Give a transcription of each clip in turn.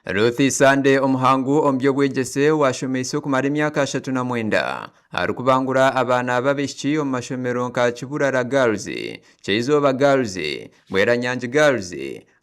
Ruthi Sande omuhangu ombyo gwegese washomese kumara emyaka 39 arikubangura abana babishiki omu mashomero nka Kiburara Girls, Kyeizooba Girls, Bweranyangi Girls,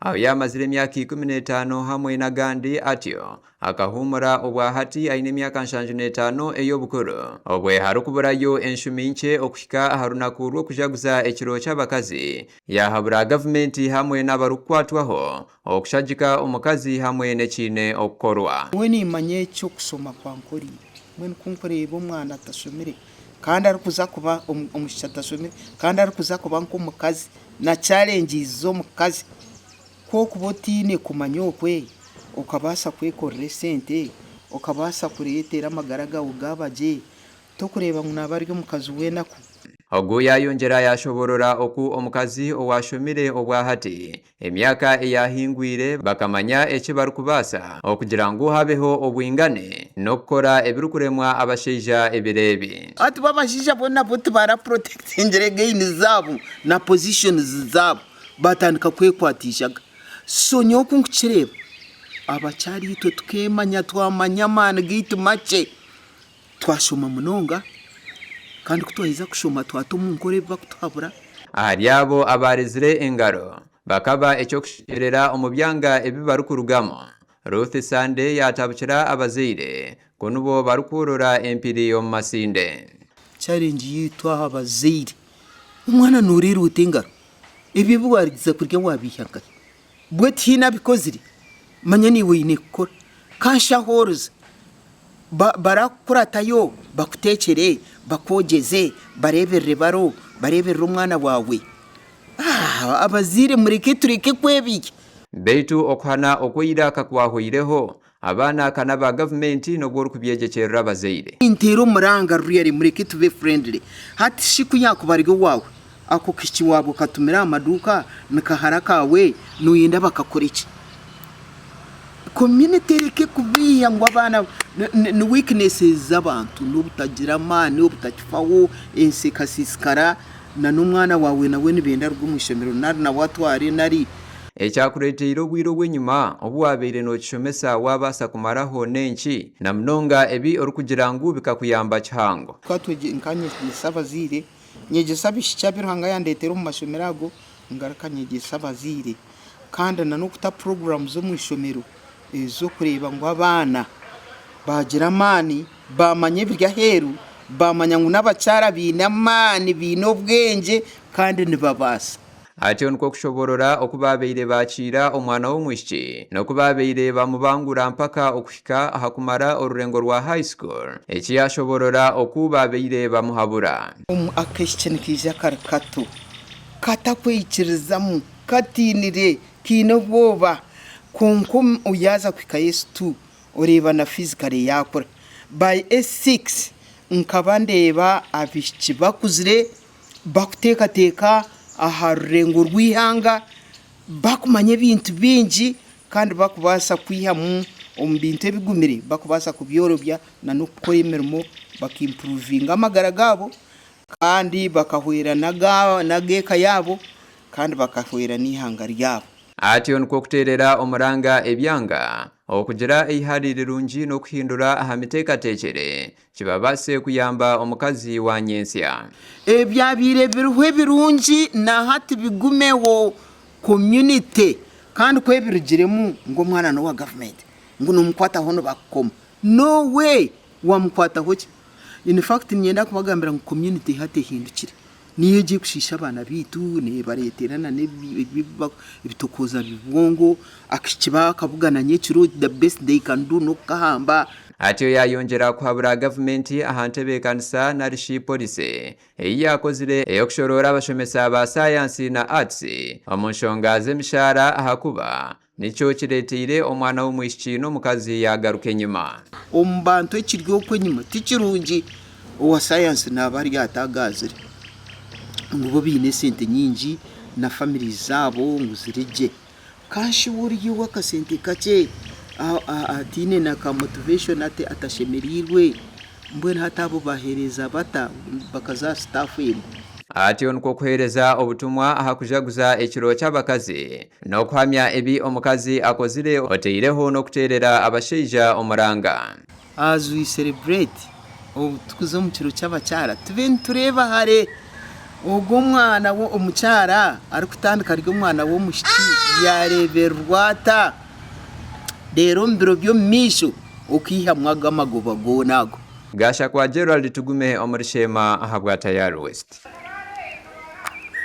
aho yamazire emyaka 15 hamwe n'agandi atyo akahumura obwa hati aine emyaka 75 ey'obukuru obwe harikuburayo enshumi nke okuhika aha runaku rw'okujaguza ekiro ky'abakazi yahabura gavumenti hamwe n'abarukwatwaho okushagika omukazi hamwe n'ekine okukorwa. Weni manye cyo kusoma kwa nkori mwen kunkoreba omwana atasomere kandi arikuza kuba omushya atasomere kandi arikuza kuba nk'omukazi na challenges z'omukazi ko kubotine kumanya okwe ukabasa kwekorera sente ukabasa kuretera amagara gawe gabaje tokureba ngo nabaryo mukazi wenaku. Ogu yayongera yashoborora oku omukazi owashomire obwa hati emyaka eyahingwire bakamanya eki barikubasa okugira ngo habeho obwingane nokukora ebirukuremwa abashaija ebirebi. Ati babashaija bona bote bara protectingere gain zabo na positions zabo batandika kwekwatishaga so nyoku nkireba abachari ito tukemanya twamanya mana gitu mache twashoma munonga kandi kutwahiza kushoma twatumu nkore bakutwabura ahari abo abarezire engaro bakaba ekyo kusherera omubyanga ebibarukurugamo. Ruth Sande yatabukira abazeire kunubo barukurora empiri omu masinde. Challenge yitwa abazeire umwana nuriru utengaro ebyo bwarigiza kurya wabihanga bwe tina bikoziri manya ni wine kukora kansha horoza barakuratayo bakutekere bakogeze bareberere baro bareberere umwana wawe abazire mureke tureke kwebiki beitu okuhana okwira kakwahoireho abana kanaba government no gworu kubyegekerera abazeire intero muranga ruyari mureke tube friendly hati shiku yako barigo wawe ako kichi wabo katumira amaduka nikaharaka we nuyenda bakakoreki community reke kubiya ngo abana ni weaknesses z'abantu n'ubutagira mani ubutakifawo ensekasiskara na n'umwana wawe nawe nibenda rw'umushomero nari na watwari nari ekyakureetera ogwiro gwenyuma obwabeire n'okishomesa wabasa kumaraho nenki na mnonga ebi orikugira ngu bikakuyamba kihango twatwege nkanye sabazire nyegesa bishicabiro hanga yandetera mu mashomero ago ngaraka nyegesa bazire kandi na no kuta program zo mu ishomero ezo kureba ngo abana bagira mani bamanye birya heru bamanya ngo n'abacara binamani binobwenge kandi nibabasa atyo nko kushoborora okubabeire bakira omwana w'omwishiki no kubabeire bamubangura mpaka okuhika ahakumara orurengo rwa high school eki yashoborora okubabeire bamuhabura akeshene kija karakato katakwikirizamu katinire kinoboba kunkum uyaza kwika S2 ureba na physically yakora by S6 nkabandeba abishiki bakuzire bakuteka aharengo rwihanga bakumanye bintu bingi kandi bakubasa kwihamu ombintu ebigumire bakubasa kubyorobya na no gukora imirimo bakimprovinga amagara gabo kandi bakahwera nageka yabo kandi bakahwera n'ihanga ryabo. Atyo nko kuterera omuranga ebyanga okugira ihari rungi no kuhindura ahamiteekateekere kibabase kuyamba omukazi wa nyensya ebyabire biruhwe birungi na hati bigumeho community kandi kwebirugiremu ngo mwana no wa government ngo numkwata hono bakoma no way wamkwata hoki in fact myenda kubagambira ngo community hate hindukire niyo giye kushisha abana bitu ne bareterana n'ibitokoza bibongo akikiba kavugana nyekiro the best they can do no kahamba. Atyo yayongera kuhabura government ahantebe kanisa na rishi police eyakozire eyokushorora abashomesa ba science na arts omunshonga z'emishara ahakuba nicho kireteire omwana w'omwishiki n'omukazi yagaruke nyuma ombantu ekiryo kwenyuma tikirungi owa science na bari yatagazire ngo bine sente nyingi na family zabo nguzirije kashi wuriye wakasente kake atine na ka motivation ate atashemerirwe mbona hatabo bahereza bata bakaza staff yemo atyo nko kuhereza obutumwa ahakujaguza ekiro cy'abakazi no kuhamya ebi omukazi akozire oteireho no kuterera abasheija omuranga. As we celebrate tukuze mu kiro cy'abacyara tube tureba hare ubwo mwana wo omucyara ari kutandika ryo mwana wo mushiki yareberwata rero mbiro byo misho ukihamwaga amagoba go nago. Gasha kwa Gerald Tugume omurishema ahabwa Tayari West.